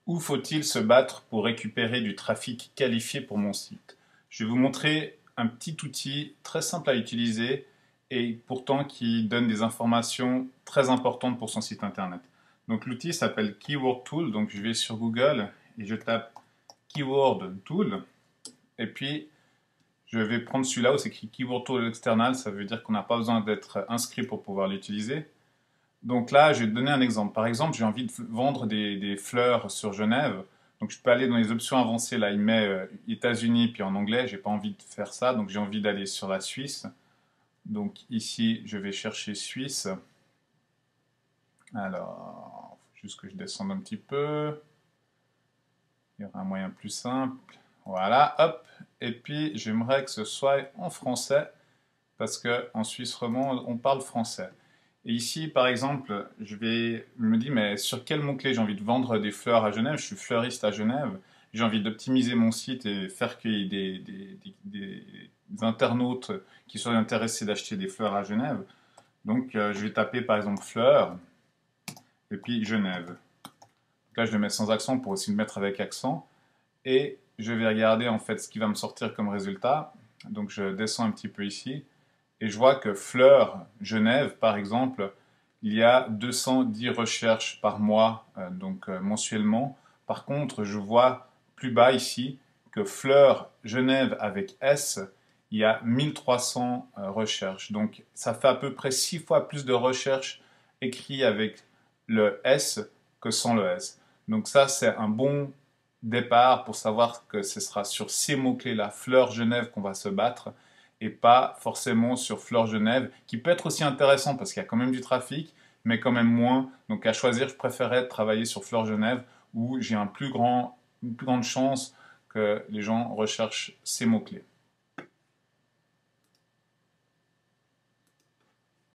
Où faut-il se battre pour récupérer du trafic qualifié pour mon site? Je vais vous montrer un petit outil très simple à utiliser et pourtant qui donne des informations très importantes pour son site internet. Donc l'outil s'appelle Keyword Tool, donc je vais sur Google et je tape Keyword Tool et puis je vais prendre celui-là où c'est écrit Keyword Tool External, ça veut dire qu'on n'a pas besoin d'être inscrit pour pouvoir l'utiliser. Donc là, je vais te donner un exemple. Par exemple, j'ai envie de vendre des fleurs sur Genève. Donc je peux aller dans les options avancées. Là, il met États-Unis puis en anglais. J'ai pas envie de faire ça. Donc j'ai envie d'aller sur la Suisse. Donc ici, je vais chercher Suisse. Alors, faut juste que je descende un petit peu. Il y aura un moyen plus simple. Voilà, hop. Et puis j'aimerais que ce soit en français parce qu'en Suisse romand, on parle français. Et ici, par exemple, me dis, mais sur quel mot-clé j'ai envie de vendre des fleurs à Genève? Je suis fleuriste à Genève. J'ai envie d'optimiser mon site et faire qu'il y ait des internautes qui soient intéressés d'acheter des fleurs à Genève. Donc, je vais taper par exemple fleurs et puis Genève. Donc là, je le mets sans accent pour aussi le mettre avec accent. Et je vais regarder en fait ce qui va me sortir comme résultat. Donc, je descends un petit peu ici. Et je vois que Fleurs Genève, par exemple, il y a 210 recherches par mois, mensuellement. Par contre, je vois plus bas ici que Fleurs Genève avec S, il y a 1300 recherches. Donc ça fait à peu près 6 fois plus de recherches écrites avec le S que sans le S. Donc ça, c'est un bon départ pour savoir que ce sera sur ces mots-clés-là, Fleurs Genève, qu'on va se battre et pas forcément sur Fleur Genève, qui peut être aussi intéressant parce qu'il y a quand même du trafic, mais quand même moins. Donc à choisir, je préférais travailler sur Fleur Genève où j'ai une plus grande chance que les gens recherchent ces mots-clés.